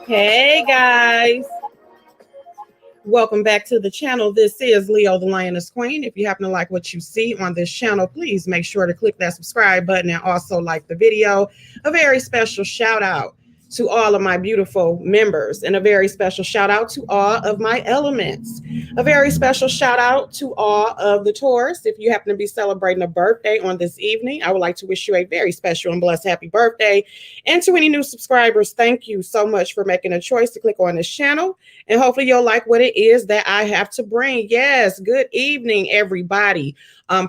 Hey guys, welcome back to the channel. This is Leo the Lioness Queen. If you happen to like what you see on this channel, please make sure to click that subscribe button and also like the video. A very special shout out to all of my beautiful members and a very special shout out to all of my elements. A very special shout out to all of the Taurus. If you happen to be celebrating a birthday on this evening, I would like to wish you a very special and blessed happy birthday. And to any new subscribers, thank you so much for making a choice to click on this channel. And hopefully you'll like what it is that I have to bring. Yes, good evening, everybody.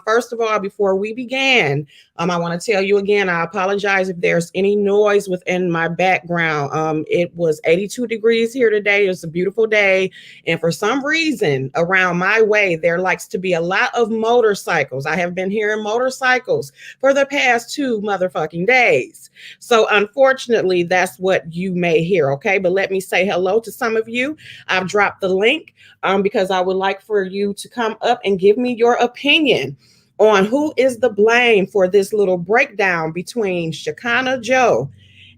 First of all, before we begin, I want to tell you again, I apologize if there's any noise within my background. It was 82 degrees here today. It's a beautiful day. And for some reason around my way, there likes to be a lot of motorcycles. I have been hearing motorcycles for the past 2 motherfucking days. So unfortunately, that's what you may hear. Okay. But let me say hello to some of you. I've dropped the link because I would like for you to come up and give me your opinion on who is the blame for this little breakdown between Shekinah Joe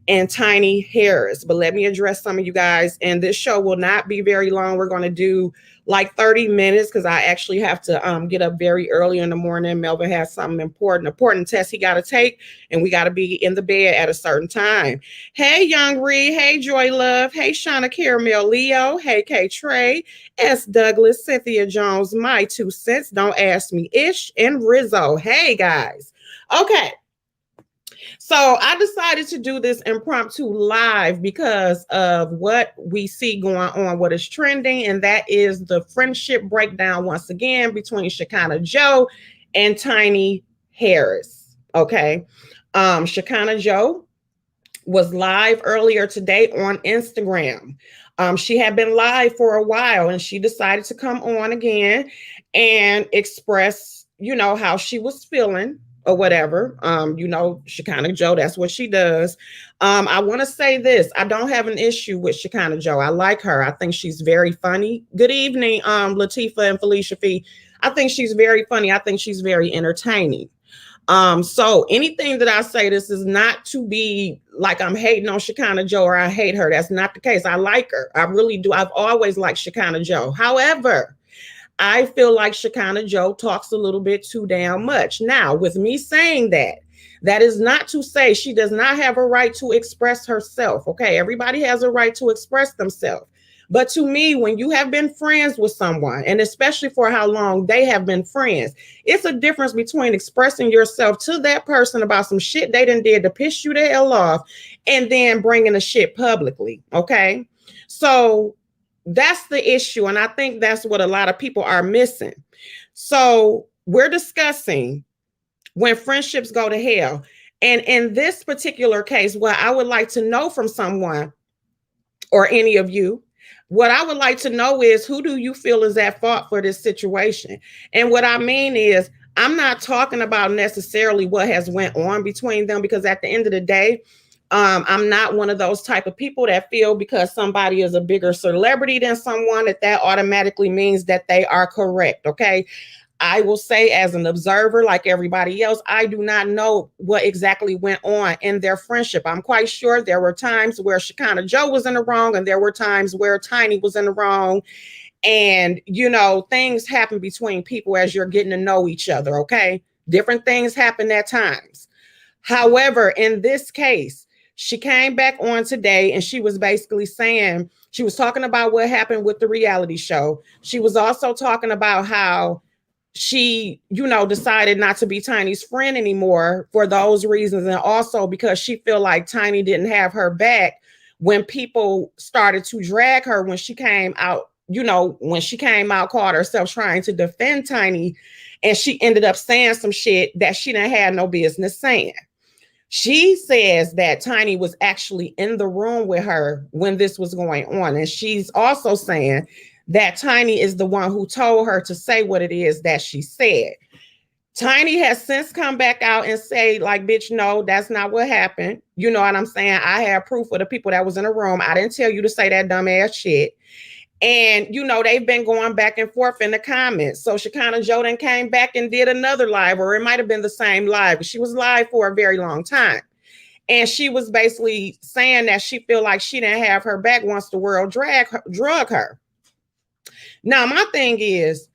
and Tiny Harris. But let me address some of you guys, and this show will not be very long. We're going to do like 30 minutes because I actually have to get up very early in the morning. Melvin has something important test he got to take, and we got to be in the bed at a certain time. Hey, Young Reed. Hey, Joy Love. Hey, Shauna Caramel Leo. Hey, K Trey. S. Douglas. Cynthia Jones. My 2 cents. Don't ask me. Ish and Rizzo. Hey, guys. Okay. So I decided to do this impromptu live because of what we see going on, what is trending, and that is the friendship breakdown once again between Shekinah Joe and Tiny Harris. Okay. Shekinah Joe was live earlier today on Instagram. She had been live for a while and she decided to come on again and express, how she was feeling or whatever. Shekinah Joe, that's what she does. I want to say this. I don't have an issue with Shekinah Joe. I like her. I think she's very funny. Good evening, Latifa and Felicia Fee. I think she's very funny. I think she's very entertaining. So anything that I say, this is not to be like I'm hating on Shekinah Joe or I hate her. That's not the case. I like her. I really do. I've always liked Shekinah Joe. However, I feel like Shekinah Joe talks a little bit too damn much. Now, with me saying that, that is not to say she does not have a right to express herself. Okay, everybody has a right to express themselves. But to me, when you have been friends with someone, and especially for how long they have been friends, it's a difference between expressing yourself to that person about some shit they done did to piss you the hell off and then bringing the shit publicly. Okay, so that's the issue. And I think that's what a lot of people are missing. So we're discussing when friendships go to hell. And in this particular case, what I would like to know from someone or any of you, what I would like to know is, who do you feel is at fault for this situation? And what I mean is, I'm not talking about necessarily what has went on between them, because at the end of the day, I'm not one of those type of people that feel because somebody is a bigger celebrity than someone that automatically means that they are correct. Okay. I will say, as an observer, like everybody else, I do not know what exactly went on in their friendship. I'm quite sure there were times where Shekinah Joe was in the wrong, and there were times where Tiny was in the wrong. And, you know, things happen between people as you're getting to know each other, okay? Different things happen at times. However, in this case, she came back on today and she was basically saying, she was talking about what happened with the reality show. She was also talking about how she, you know, decided not to be Tiny's friend anymore for those reasons. And also because she feel like Tiny didn't have her back when people started to drag her when she came out, you know, when she came out, called herself trying to defend Tiny. And she ended up saying some shit that she didn't have no business saying. She says that Tiny was actually in the room with her when this was going on. And she's also saying that Tiny is the one who told her to say what it is that she said. Tiny has since come back out and say, like, bitch, no, that's not what happened. You know what I'm saying? I have proof of the people that was in the room. I didn't tell you to say that dumbass shit. And, you know, they've been going back and forth in the comments. So Shekinah Joe then came back and did another live, or it might have been the same live. She was live for a very long time. And she was basically saying that she feel like she didn't have her back once the world drug her. Now, my thing is,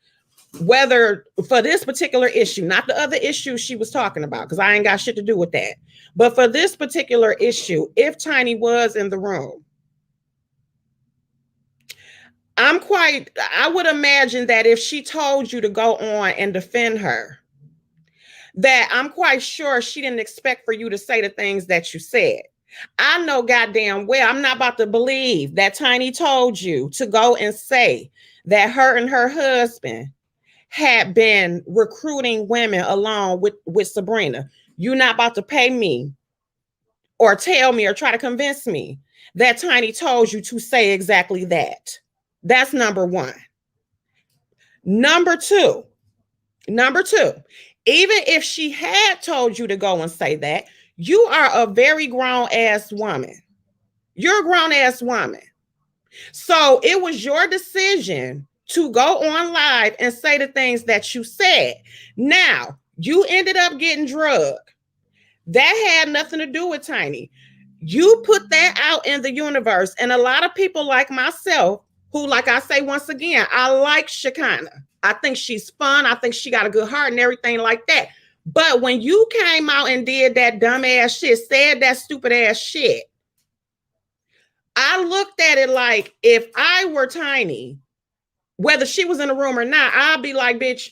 whether for this particular issue, not the other issue she was talking about, because I ain't got shit to do with that. But for this particular issue, if Tiny was in the room, I would imagine that if she told you to go on and defend her, that I'm quite sure she didn't expect for you to say the things that you said. I know goddamn well I'm not about to believe that Tiny told you to go and say that her and her husband had been recruiting women along with Sabrina. You're not about to pay me or tell me or try to convince me that Tiny told you to say exactly that. That's number one. Number two, even if she had told you to go and say that, you are a very grown ass woman. You're a grown ass woman. So it was your decision to go on live and say the things that you said. Now, you ended up getting drugged. That had nothing to do with Tiny. You put that out in the universe. And a lot of people like myself, who, like I say once again, I like Shekinah. I think she's fun. I think she got a good heart and everything like that. But when you came out and did that dumb ass shit, said that stupid ass shit, I looked at it like, if I were Tiny, whether she was in the room or not, I'd be like, bitch,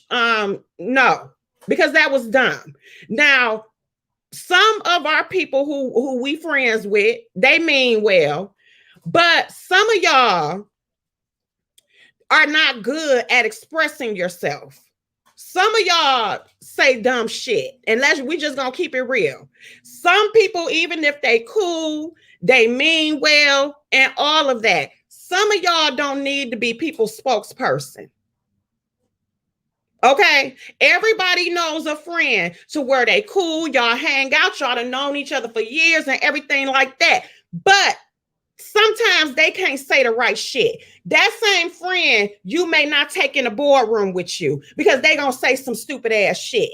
no, because that was dumb. Now, some of our people who we friends with, they mean well, but some of y'all are not good at expressing yourself. Some of y'all say dumb shit, and we just gonna keep it real. Some people, even if they cool, they mean well, and all of that. Some of y'all don't need to be people's spokesperson. Okay, everybody knows a friend to where they cool, y'all hang out, y'all have known each other for years and everything like that. But sometimes they can't say the right shit. That same friend you may not take in a boardroom with you because they gonna say some stupid ass shit.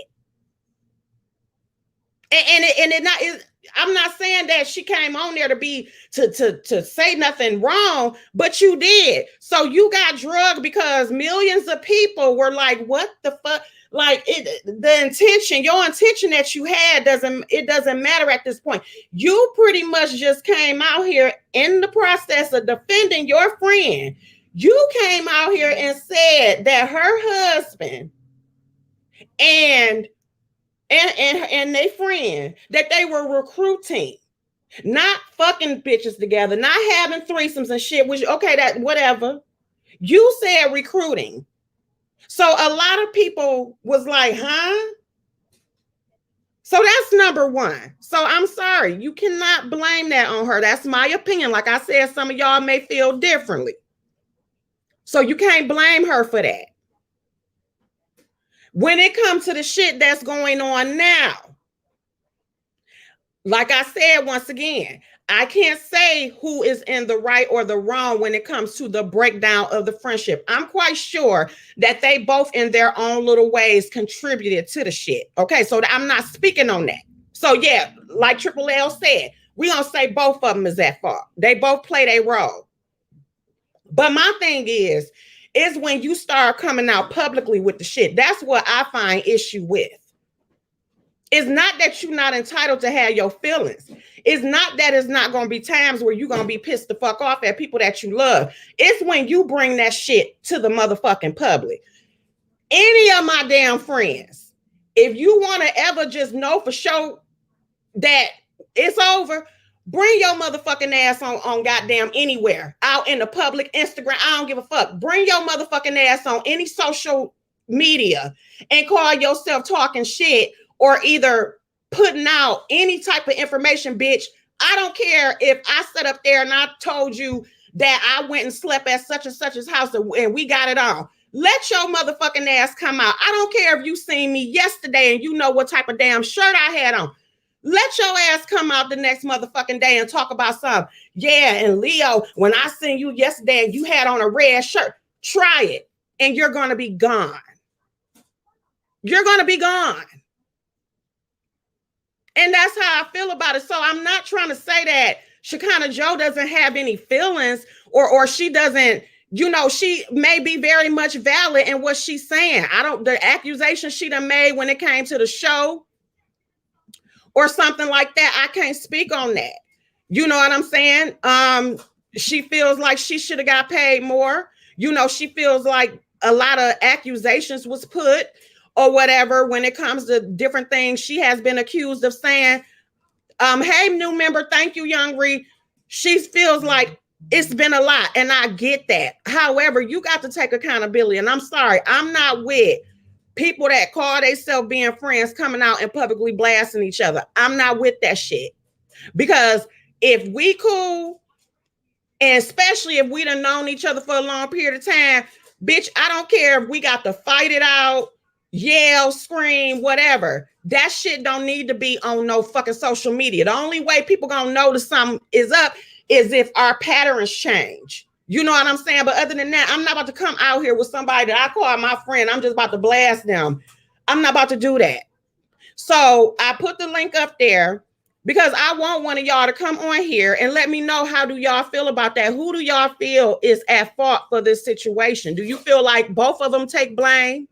I'm not saying that she came on there to say nothing wrong, but you did. So you got drugged because millions of people were like, what the fuck? Like your intention that you had doesn't matter at this point. You pretty much just came out here in the process of defending your friend. You came out here and said that her husband and their friend, that they were recruiting, not fucking bitches together, not having threesomes and shit, which, okay, that whatever. You said recruiting. So a lot of people was like, huh? So that's number one. So I'm sorry, you cannot blame that on her. That's my opinion. Like I said, some of y'all may feel differently. So you can't blame her for that. When it comes to the shit that's going on now, like I said, once again, I can't say who is in the right or the wrong when it comes to the breakdown of the friendship. I'm quite sure that they both in their own little ways contributed to the shit. Okay, so I'm not speaking on that. So yeah, like Triple L said, we gonna say both of them is at fault. They both play their role. But my thing is when you start coming out publicly with the shit. That's what I find issue with. It's not that you're not entitled to have your feelings. It's not that it's not going to be times where you're going to be pissed the fuck off at people that you love. It's when you bring that shit to the motherfucking public. Any of my damn friends, if you want to ever just know for sure that it's over, bring your motherfucking ass on goddamn anywhere. Out in the public, Instagram, I don't give a fuck. Bring your motherfucking ass on any social media and call yourself talking shit or either putting out any type of information, bitch. I don't care if I sat up there and I told you that I went and slept at such and such's house and we got it on. Let your motherfucking ass come out. I don't care if you seen me yesterday and you know what type of damn shirt I had on. Let your ass come out the next motherfucking day and talk about something. Yeah, and Leo, when I seen you yesterday and you had on a red shirt, try it and you're going to be gone. You're going to be gone. And that's how I feel about it. So I'm not trying to say that Shekinah Joe doesn't have any feelings or she doesn't, you know, she may be very much valid in what she's saying. The accusation she done made when it came to the show or something like that, I can't speak on that. You know what I'm saying? She feels like she should have got paid more. You know, she feels like a lot of accusations was put or whatever when it comes to different things she has been accused of saying. Hey, new member, thank you, Young Ree. She feels like it's been a lot, and I get that. However, you got to take accountability, and I'm sorry, I'm not with people that call themselves being friends coming out and publicly blasting each other. I'm not with that shit. Because if we cool, and especially if we done known each other for a long period of time, bitch, I don't care if we got to fight it out, yell, scream, whatever. That shit don't need to be on no fucking social media. The only way people gonna notice something is up is if our patterns change. You know what I'm saying? But other than that, I'm not about to come out here with somebody that I call my friend. I'm just about to blast them. I'm not about to do that. So I put the link up there because I want one of y'all to come on here and let me know, how do y'all feel about that? Who do y'all feel is at fault for this situation? Do you feel like both of them take blame?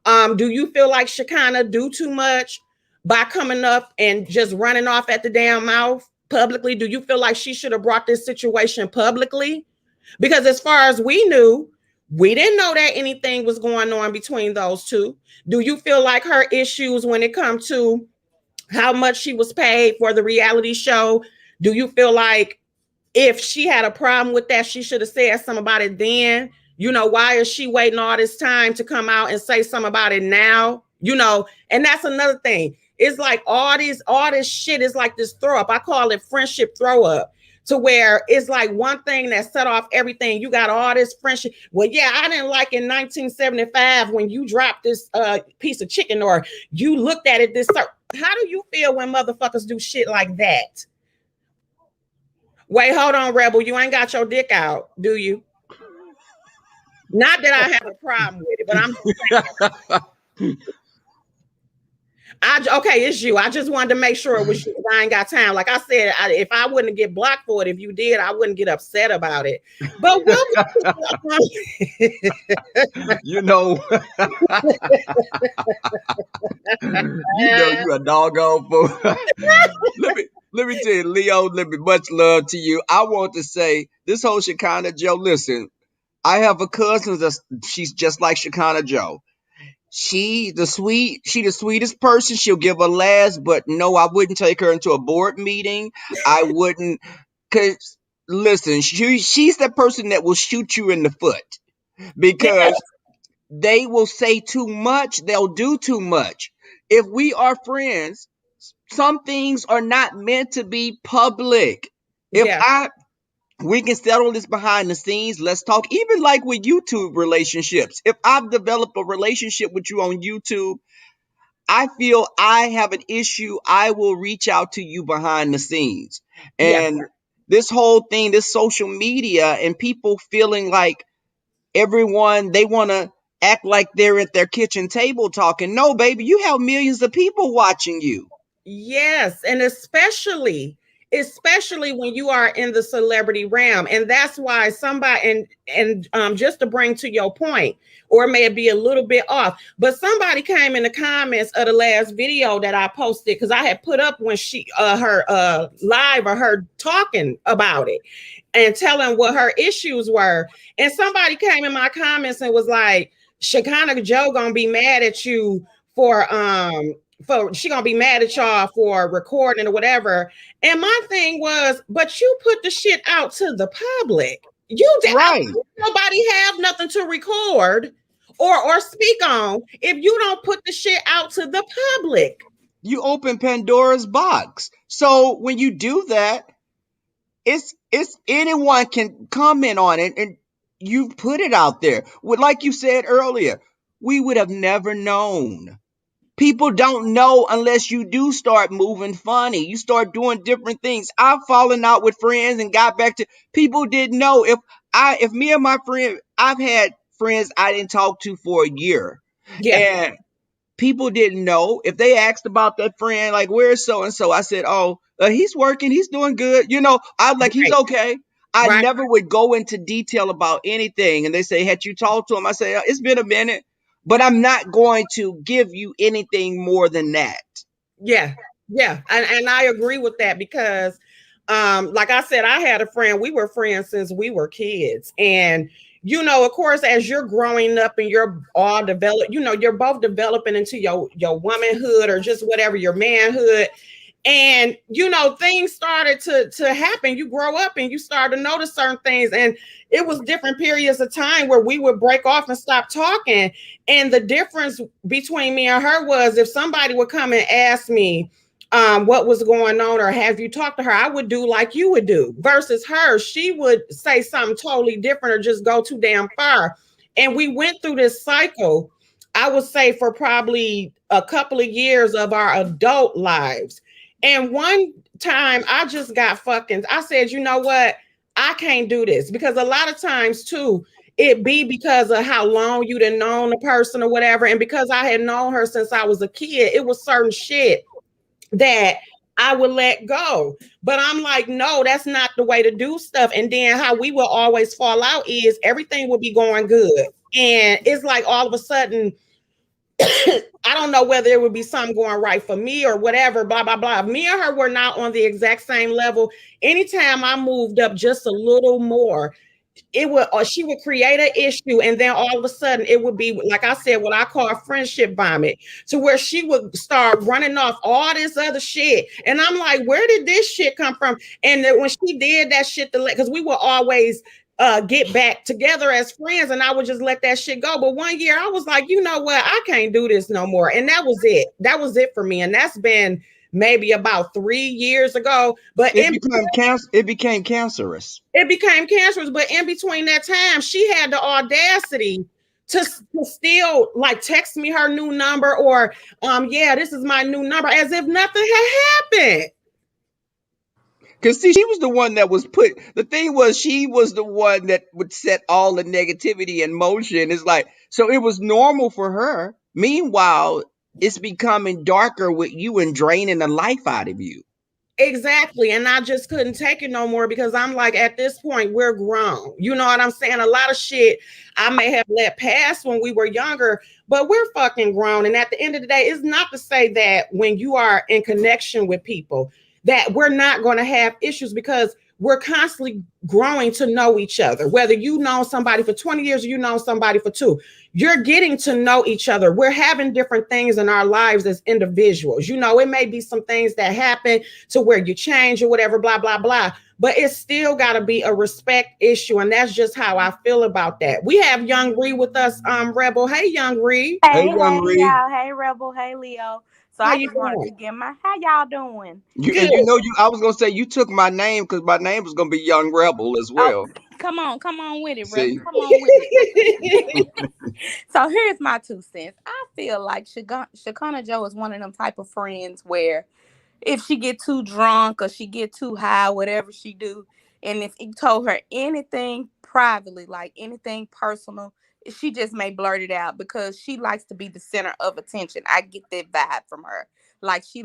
Do you feel like Shekinah do too much by coming up and just running off at the damn mouth publicly? Do you feel like she should have brought this situation publicly? Because as far as we knew, we didn't know that anything was going on between those two. Do you feel like her issues when it comes to how much she was paid for the reality show, do you feel like if she had a problem with that, she should have said something about it then? You know, why is she waiting all this time to come out and say something about it now? You know, and that's another thing. It's like all this shit is like this throw up. I call it friendship throw up, to where it's like one thing that set off everything. You got all this friendship. Well, yeah, I didn't like in 1975 when you dropped this piece of chicken, or you looked at it this. How do you feel when motherfuckers do shit like that? Wait, hold on, Rebel. You ain't got your dick out, do you? Not that I have a problem with it, but I'm just saying. Okay, it's you. I just wanted to make sure it was you. I ain't got time. Like I said, if I wouldn't get blocked for it, if you did, I wouldn't get upset about it. But you know, you a doggone fool. let me tell you, Leo. Let me much love to you. I want to say this whole Shekinah Joe. Listen, I have a cousin she's just like Shekinah Joe. She the sweetest person. She'll give a last, but no, I wouldn't take her into a board meeting. I wouldn't, cause listen, she's that person that will shoot you in the foot because they will say too much. They'll do too much. If we are friends, some things are not meant to be public. We can settle this behind the scenes. Let's talk. Even like with YouTube relationships. If I've developed a relationship with you on YouTube, I feel I have an issue, I will reach out to you behind the scenes. Yeah. And this whole thing, this social media and people feeling like everyone, they want to act like they're at their kitchen table talking. No, baby, you have millions of people watching you. Yes, and especially when you are in the celebrity realm, and that's why somebody and just to bring to your point, or may be a little bit off, but somebody came in the comments of the last video that I posted because I had put up when she her live or her talking about it and telling what her issues were, and somebody came in my comments and was like, Shekinah Joe gonna be mad at you for she gonna be mad at y'all for recording or whatever. And my thing was, but you put the shit out to the public. You did Right. nobody have nothing to record or speak on if you don't put the shit out to the public. You open Pandora's box. So when you do that, it's anyone can comment on it, and you put it out there. Like you said earlier, we would have never known. People don't know unless you do start moving funny. You start doing different things. I've fallen out with friends and got back to people didn't know. If me and my friend, I've had friends I didn't talk to for a year. Yeah. And people didn't know. If they asked about that friend, like, where's so and so? I said, oh, he's working, he's doing good. I'm like, he's Right. okay. I Right. never would go into detail about anything. And they say, had you talked to him? I say, it's been a minute, but I'm not going to give you anything more than that. Yeah, yeah, and I agree with that because, like I said, I had a friend. We were friends since we were kids, and of course, as you're growing up and you're all developed, you're both developing into your womanhood or just whatever your manhood. And things started to happen. You grow up and you start to notice certain things, and it was different periods of time where we would break off and stop talking. And the difference between me and her was if somebody would come and ask me what was going on or have you talked to her, I would do like you would do, versus her, she would say something totally different or just go too damn far. And we went through this cycle, I would say, for probably a couple of years of our adult lives. And one time I just got I said, you know what? I can't do this, because a lot of times too, it be because of how long you done known the person or whatever. And because I had known her since I was a kid, it was certain shit that I would let go. But I'm like, no, that's not the way to do stuff. And then how we will always fall out is everything will be going good. And it's like all of a sudden, I don't know whether it would be something going right for me or whatever, blah, blah, blah. Me and her were not on the exact same level. Anytime I moved up just a little more, it would, or she would create an issue, and then all of a sudden it would be, like I said, what I call a friendship vomit, to where she would start running off all this other shit. And I'm like, where did this shit come from? And then when she did that shit, because we were always get back together as friends, and I would just let that shit go. But one year I was like, you know what, I can't do this no more. And that was it for me. And that's been maybe about 3 years ago. But It became cancerous. it became cancerous. But in between that time, she had the audacity to still like text me her new number, or yeah, this is my new number, as if nothing had happened. Because see, she was the one that was the thing was, she was the one that would set all the negativity in motion. It's like, so it was normal for her. Meanwhile, it's becoming darker with you and draining the life out of you. Exactly. And I just couldn't take it no more, because I'm like, at this point, we're grown. You know what I'm saying? A lot of shit I may have let pass when we were younger, but we're fucking grown. And at the end of the day, it's not to say that when you are in connection with people that we're not going to have issues, because we're constantly growing to know each other. Whether you know somebody for 20 years or you know somebody for 2, you're getting to know each other. We're having different things in our lives as individuals. It may be some things that happen to where you change or whatever, blah, blah, blah. But it's still got to be a respect issue. And that's just how I feel about that. We have Young Ree with us, Rebel. Hey, Young Ree. Hey, Hey, Young Ree. y'all. Hey, Rebel. Hey, Leo. So How I you just wanted doing? to get how y'all doing? Good. I was gonna say you took my name because my name was gonna be Young Rebel as Oh, well. come on with it, Rebel. See, Come on with it. So here's my 2 cents. I feel like Shekinah Joe is one of them type of friends where if she get too drunk or she get too high, whatever she do, and if you told her anything privately, like anything personal, she just may blurt it out because she likes to be the center of attention. I get that vibe from her. Like she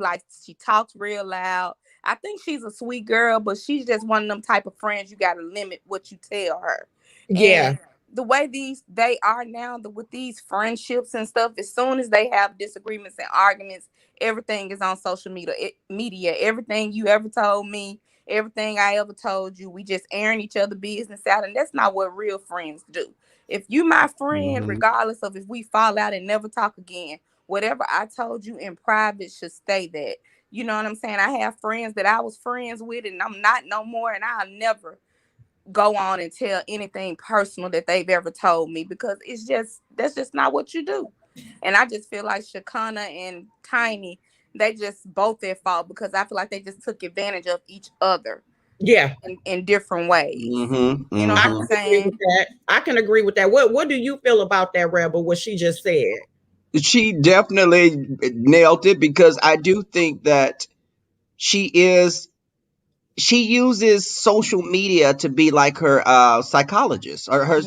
talks real loud. I think she's a sweet girl, but she's just one of them type of friends you got to limit what you tell her. Yeah. And the way they are now, with these friendships and stuff, as soon as they have disagreements and arguments, everything is on social media. Everything you ever told me, everything I ever told you, we just airing each other business out, and that's not what real friends do. If you my friend, regardless of if we fall out and never talk again, whatever I told you in private should stay that. You know what I'm saying? I have friends that I was friends with and I'm not no more, and I'll never go on and tell anything personal that they've ever told me because that's just not what you do. And I just feel like Shekinah and Tiny, they just both their fault because I feel like they just took advantage of each other. Yeah. In different ways. Mm-hmm. You know what I'm saying? I can agree with that. What do you feel about that, Rebel, what she just said? She definitely nailed it because I do think that she uses social media to be like her psychologist or her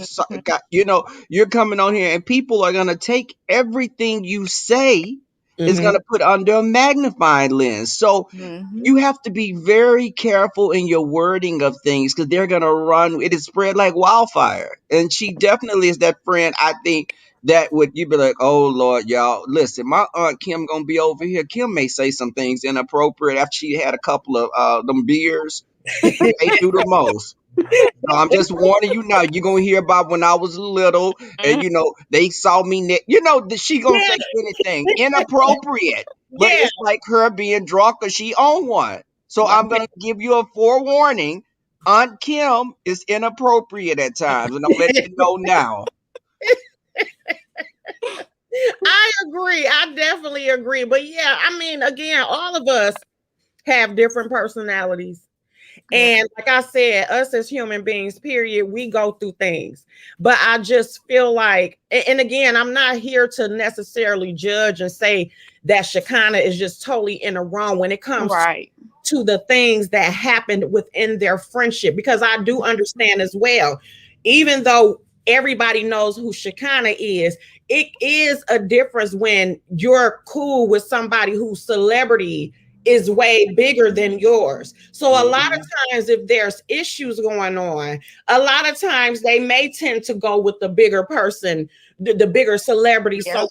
you're coming on here and people are going to take everything you say is going to put under a magnifying lens. So you have to be very careful in your wording of things because they're going to run. It is spread like wildfire. And she definitely is that friend, I think, that would you be like, oh Lord, y'all, listen, my aunt Kim gonna be over here. Kim may say some things inappropriate after she had a couple of them beers. She may do the most. No, I'm just warning you now. You're gonna hear about when I was little, and they saw me. That she gonna say anything inappropriate, but it's like her being drunk or she on one. So I'm gonna give you a forewarning. Aunt Kim is inappropriate at times, and I'm letting you know now. I agree. I definitely agree. But yeah, I mean, again, all of us have different personalities. And like I said, us as human beings, period, we go through things. But I just feel like, and again, I'm not here to necessarily judge and say that Shekinah is just totally in the wrong when it comes to the things that happened within their friendship, because I do understand as well, even though everybody knows who Shekinah is, it is a difference when you're cool with somebody whose celebrity is way bigger than yours. So a lot of times if there's issues going on, a lot of times they may tend to go with the bigger person, the bigger celebrity. So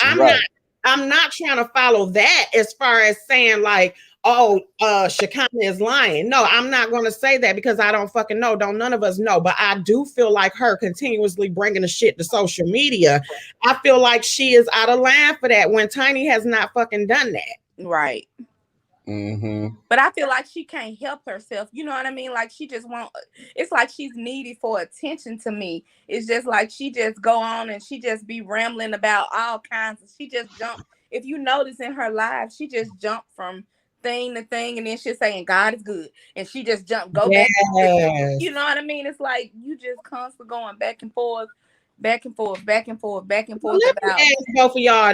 I'm not trying to follow that as far as saying like, oh, Shekinah is lying. No, I'm not going to say that because I don't fucking know. Don't none of us know. But I do feel like her continuously bringing the shit to social media. I feel like she is out of line for that when Tiny has not fucking done that. Right. But I feel like she can't help herself. You know what I mean? Like she just it's like she's needy for attention to me. It's just like she just go on and she just be rambling about all kinds of, she just jump. If you notice in her life, she just jump from thing to thing and then she's saying God is good. And she just go back. You know what I mean? It's like you just constantly going back and forth. Back and forth, back and forth, back and forth. Let me ask both of y'all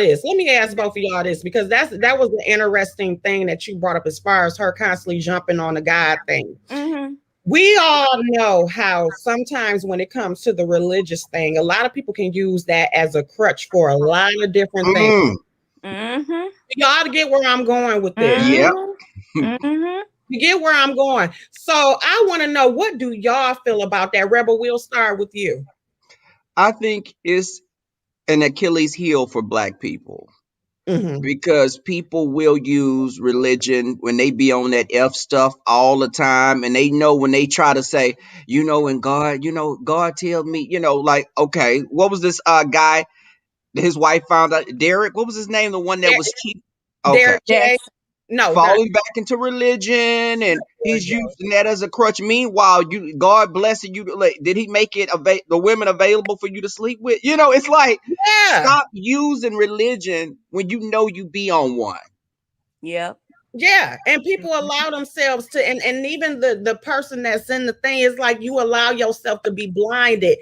this because that was the interesting thing that you brought up as far as her constantly jumping on the God thing. We all know how sometimes when it comes to the religious thing, a lot of people can use that as a crutch for a lot of different things. Y'all get where I'm going with this. You get where I'm going. So I want to know, what do y'all feel about that? Rebel, we'll start with you. I think it's an Achilles heel for Black people because people will use religion when they be on that F stuff all the time. And they know when they try to say, and God, God tell me, like, okay, what was this guy? His wife found out, Derek, what was his name? The one that was cheap. Okay. Derek, no, falling back into religion, and he's using that as a crutch. Meanwhile, God blessing you. Did he make it the women available for you to sleep with? It's like, stop using religion when you know you be on one. Yeah, and people allow themselves to, and even the person that's in the thing is like, you allow yourself to be blinded.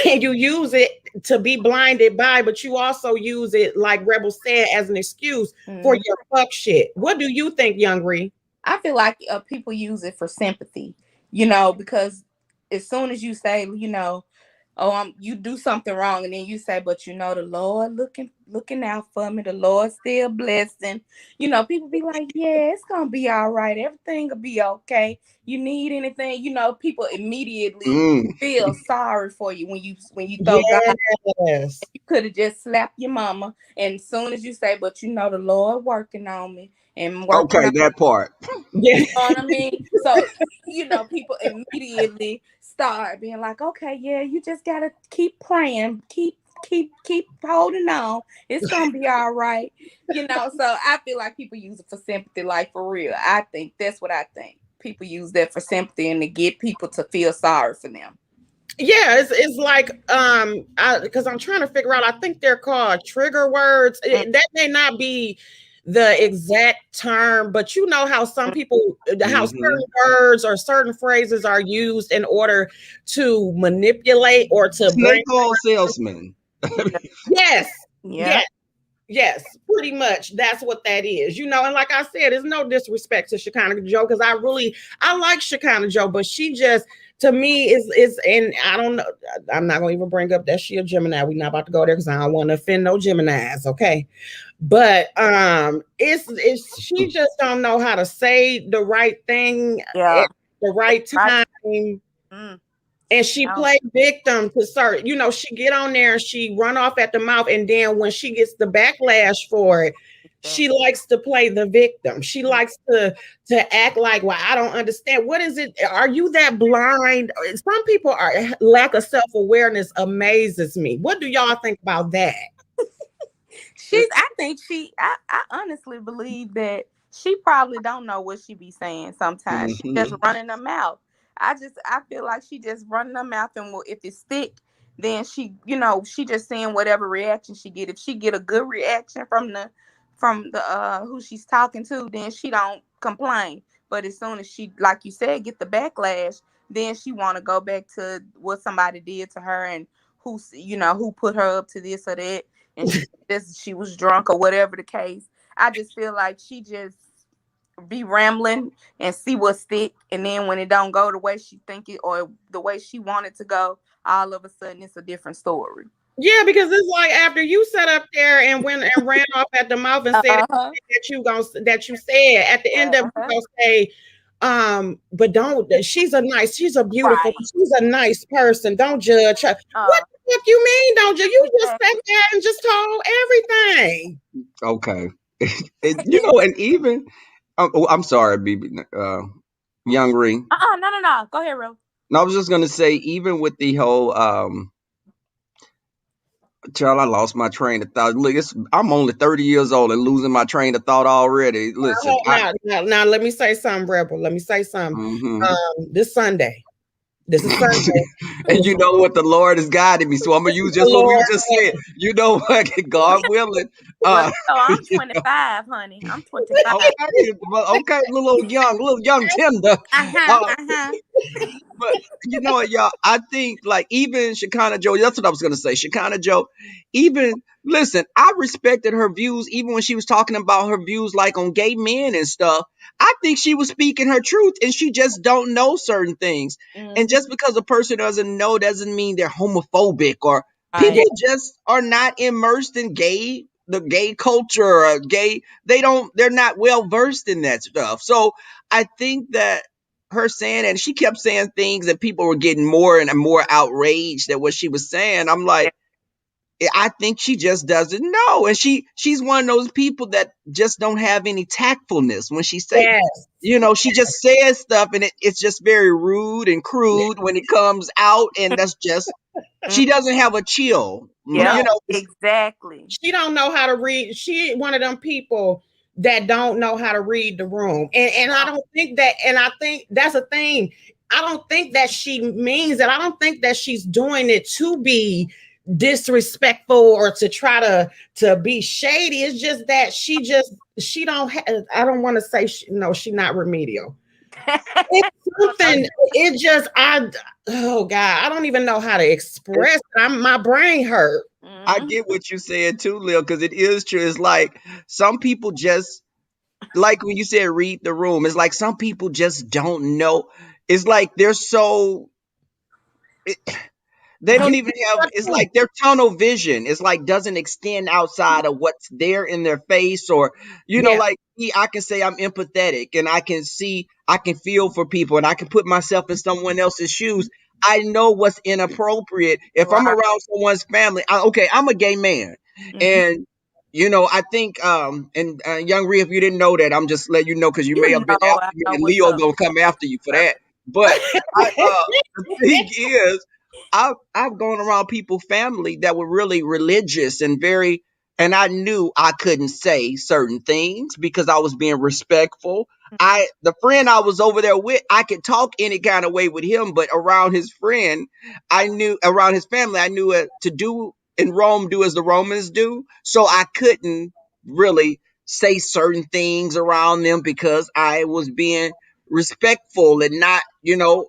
and you use it to be blinded by, but you also use it, like Rebel said, as an excuse for your fuck shit. What do you think, Young Ree? I feel like people use it for sympathy, because as soon as you say, oh, you do something wrong, and then you say, but the Lord looking out for me, the Lord still blessing. People be like, yeah, it's gonna be all right, everything will be okay. You need anything, people immediately feel sorry for you when you throw God. Yes. You could have just slapped your mama, and as soon as you say, but the Lord working on me and working Okay, on. that part. Yeah. You know what I mean? So, people immediately start being like, okay, yeah, you just gotta keep praying, keep holding on. It's gonna be all right. So I feel like people use it for sympathy, like for real. I think that's what I think. People use that for sympathy and to get people to feel sorry for them. Yeah, it's like because I'm trying to figure out, I think they're called trigger words. That may not be the exact term, but you know how some people, how certain words or certain phrases are used in order to manipulate or to bring. Snake oil salesman. Yes, Yeah. yes, yes, pretty much. That's what that is. And like I said, there's no disrespect to Shekinah Joe, because I like Shekinah Joe, but she just, to me, is and I don't know. I'm not gonna even bring up that she a Gemini. We're not about to go there because I don't want to offend no Geminis, okay? But it's she just don't know how to say the right thing Yeah. at the right time. And she played victim to certain, she get on there and she run off at the mouth. And then when she gets the backlash for it, she likes to play the victim. She likes to act like, well, I don't understand. What is it? Are you that blind? Some people are lack of self-awareness amazes me. What do y'all think about that? I honestly believe that she probably don't know what she be saying sometimes. She just running her mouth. I feel like she just running her mouth, and if it stick, then she just saying whatever reaction she get. If she get a good reaction from the who she's talking to, then she don't complain. But as soon as she, like you said, get the backlash, then she want to go back to what somebody did to her and who put her up to this or that, and she was drunk or whatever the case. I just feel like she just be rambling and see what stick, and then when it don't go the way she think it or the way she wanted to go, all of a sudden it's a different story. Yeah, because it's like after you sat up there and went and ran off at the mouth and said that you said at the end of it, you gonna say, but don't, she's a beautiful, she's a nice person. Don't judge her. What the fuck you mean? Don't judge? You just sat there and just told everything. Okay. And even I'm sorry, BB, Young Ree. No. Go ahead, Ro. No, I was just gonna say, even with the whole child, I lost my train of thought. Look, I'm only 30 years old and losing my train of thought already. Listen, now let me say something, Rebel. Let me say something. This Sunday. This is Sunday. And you know what? The Lord has guided me. So I'm going to use just what we just said. You know what? God willing. I'm 25, honey. I'm 25. Okay, little young tender. But you know what, y'all? I think like even Shekinah Joe, that's what I was gonna say. Shekinah Joe, even listen, I respected her views even when she was talking about her views like on gay men and stuff. I think she was speaking her truth and she just don't know certain things. And just because a person doesn't know doesn't mean they're homophobic or people just are not immersed in the gay culture or they're not well versed in that stuff. So I think that her saying, and she kept saying things that people were getting more and more outraged at what she was saying. I'm like, I think she just doesn't know. And she's one of those people that just don't have any tactfulness when she says, she just says stuff and it's just very rude and crude when it comes out. And that's just, she doesn't have a chill. Yeah, exactly. She don't know how to read. She one of them people that don't know how to read the room. And I don't think that, and I think that's a thing. I don't think that she means that. I don't think that she's doing it to be disrespectful or to try to be shady. It's just that she don't I don't want to say she's not remedial. It's something. It just oh God, I don't even know how to express it. My brain hurt. I get what you said too, Lil, because it is true. It's like some people just like when you said read the room. It's like some people just don't know. It's like they're so. They don't You even have, it's like their tunnel vision is like doesn't extend outside of what's there in their face, or yeah. like me, I can say I'm empathetic and I can see, I can feel for people and I can put myself in someone else's shoes. I know what's inappropriate if I'm Right. around someone's family. Okay, I'm a gay man, and I think and young Rhea, if you didn't know that, I'm just letting you know because you may You have been know, I after me, know and what's Leo up. gonna come after you for that. But the thing is, I've gone around people family that were really religious and very, and I knew I couldn't say certain things because I was being respectful. The friend I was over there with, I could talk any kind of way with him, but around his friend, I knew, around his family, I knew to do in Rome, do as the Romans do. So I couldn't really say certain things around them because I was being respectful and not,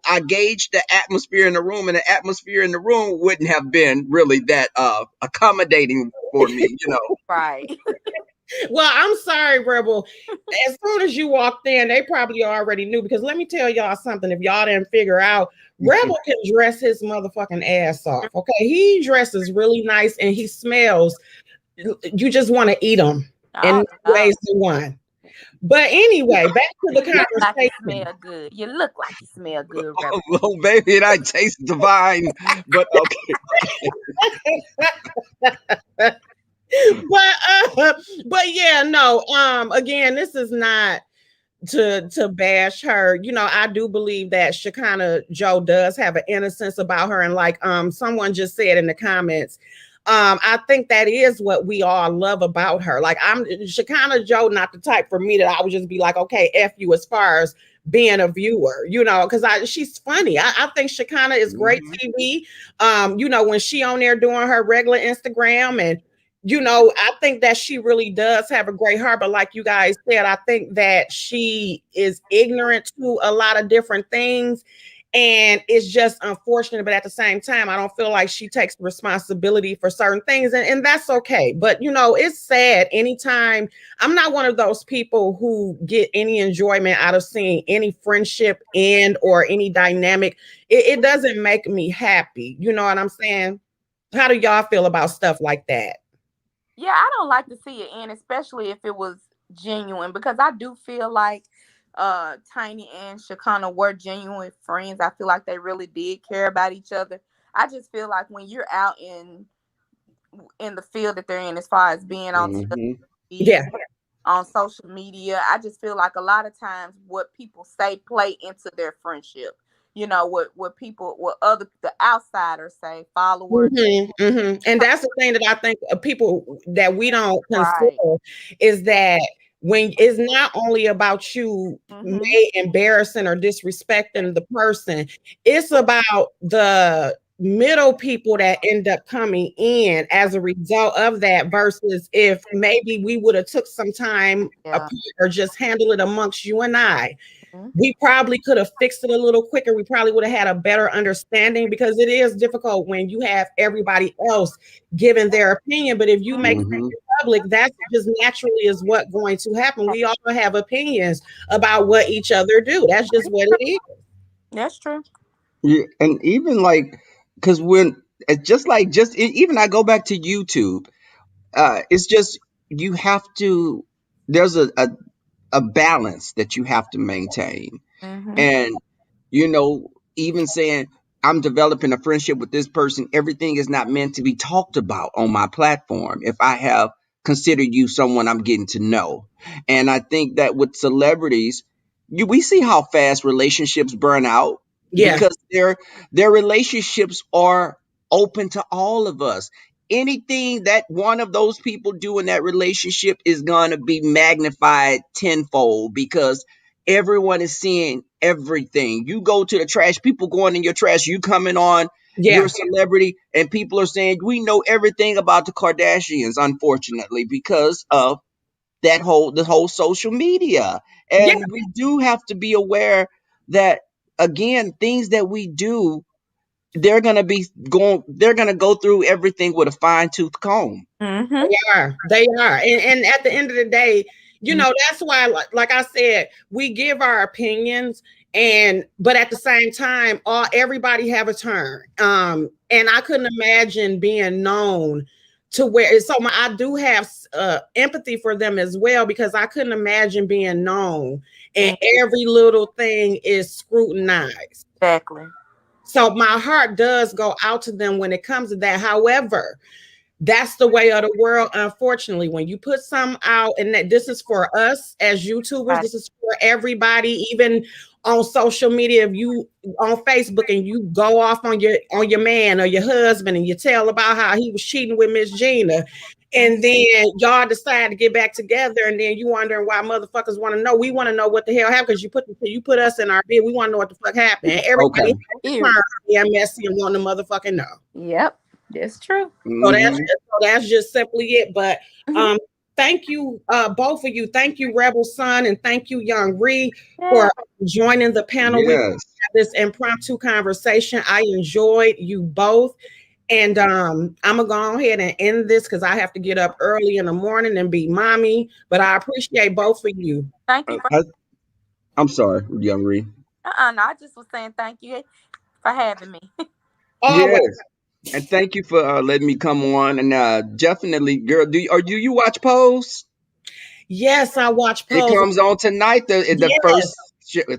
I gauged the atmosphere in the room, and the atmosphere in the room wouldn't have been really that accommodating for me. Right. Well, I'm sorry, Rebel. As soon as you walked in, they probably already knew because let me tell y'all something. If y'all didn't figure out, Rebel can dress his motherfucking ass off. Okay, he dresses really nice and he smells. You just want to eat him in ways to one. But anyway, back to the You look like you conversation. smell good. You look like you smell good, Rebel. Oh, baby, and I taste divine, but okay. But yeah, no. Again, this is not to bash her. I do believe that Shekinah Joe does have an innocence about her, and like someone just said in the comments, I think that is what we all love about her. Like I'm Shekinah Joe, not the type for me that I would just be like, okay, F you as far as being a viewer, because she's funny. I think Shekinah is great TV. When she on there doing her regular Instagram and I think that she really does have a great heart, but like you guys said, I think that she is ignorant to a lot of different things. And it's just unfortunate, but at the same time, I don't feel like she takes responsibility for certain things, and that's okay. But it's sad anytime. I'm not one of those people who get any enjoyment out of seeing any friendship end or any dynamic. It doesn't make me happy. You know what I'm saying? How do y'all feel about stuff like that? Yeah, I don't like to see it end, especially if it was genuine, because I do feel like Tiny and Shekinah were genuine friends. I feel like they really did care about each other. I just feel like when you're out in the field that they're in, as far as being on TV, Yeah. on social media, I just feel like a lot of times what people say play into their friendship. What the outsiders say, followers. And that's the thing that I think people that we don't consider Right. is that when it's not only about you may embarrassing or disrespecting the person, it's about the middle people that end up coming in as a result of that, versus if maybe we would have took some time apart or just handle it amongst you and I. We probably could have fixed it a little quicker. We probably would have had a better understanding, because it is difficult when you have everybody else giving their opinion. But if you make it public, that just naturally is what's going to happen. We all have opinions about what each other do. That's just what it is. That's true. Yeah, and even like, because when it's even I go back to YouTube, it's just you have to. There's a balance that you have to maintain. And, even saying I'm developing a friendship with this person, everything is not meant to be talked about on my platform if I have considered you someone I'm getting to know. And I think that with celebrities, we see how fast relationships burn out Yeah. because their relationships are open to all of us. Anything that one of those people do in that relationship is going to be magnified tenfold because everyone is seeing everything. You go to the trash, people going in your trash, you coming on, you're a celebrity, and people are saying, we know everything about the Kardashians, unfortunately, because of the whole social media. Yeah. And we do have to be aware that again, things that we do, they're gonna go through everything with a fine-tooth comb. Mm-hmm. They are. And at the end of the day, that's why, like I said, we give our opinions, but at the same time, everybody have a turn. And I couldn't imagine being known to where, so I do have empathy for them as well, because I couldn't imagine being known and every little thing is scrutinized. Exactly. So my heart does go out to them when it comes to that. However, that's the way of the world, unfortunately. When you put some out, and that this is for us as YouTubers, Right. this is for everybody, even on social media. If you on Facebook and you go off on your man or your husband and you tell about how he was cheating with Miss Gina, and then y'all decide to get back together, and then you wondering why motherfuckers want to know. We want to know what the hell happened, because you put us in our bed. We want to know what the fuck happened. And everybody being messy and want to motherfucking know. Yep, that's true. So that's just simply it. But thank you, both of you. Thank you, Rebel Son, and thank you, Young Ree, for joining the panel with this impromptu conversation. I enjoyed you both. And I'm gonna go ahead and end this because I have to get up early in the morning and be mommy. But I appreciate both of you. Thank you. I'm sorry, Young Ree. No, I just was saying thank you for having me. Yes. And thank you for letting me come on. And definitely, girl, do you watch Pose? Yes, I watch Pose. It comes on tonight. The first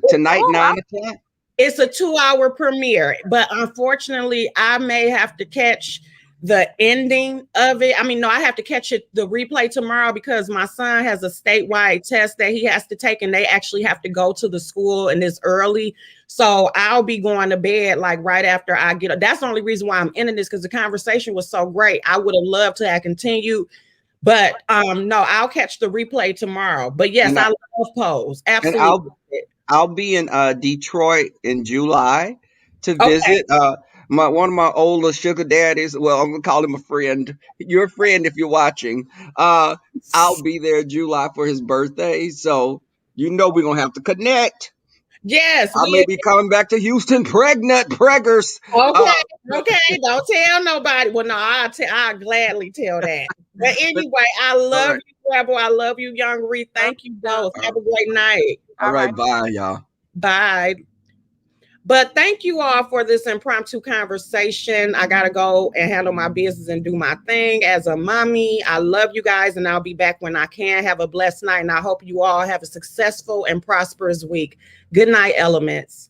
tonight, 9 o'clock. It's a 2-hour premiere, but unfortunately, I may have to catch the ending of it. I mean, no, I have to catch the replay tomorrow, because my son has a statewide test that he has to take, and they actually have to go to the school, and it's early. So I'll be going to bed like right after I get up. That's the only reason why I'm ending this, because the conversation was so great. I would have loved to have continued, but no, I'll catch the replay tomorrow. But yes, I love Pose. Absolutely. And I'll be in Detroit in July to visit one of my older sugar daddies. Well, I'm gonna call him a friend. You're a friend if you're watching. I'll be there in July for his birthday, so we're gonna have to connect. Yes, I may be coming back to Houston preggers. Okay, don't tell nobody. Well, no, I'll gladly tell that. But anyway, I love you, Rebel. I love you, Young Ree. Thank you both. Have a great night. All right, bye, y'all. Bye. But thank you all for this impromptu conversation. I gotta go and handle my business and do my thing as a mommy. I love you guys, and I'll be back when I can. Have a blessed night, and I hope you all have a successful and prosperous week. Good night, elements.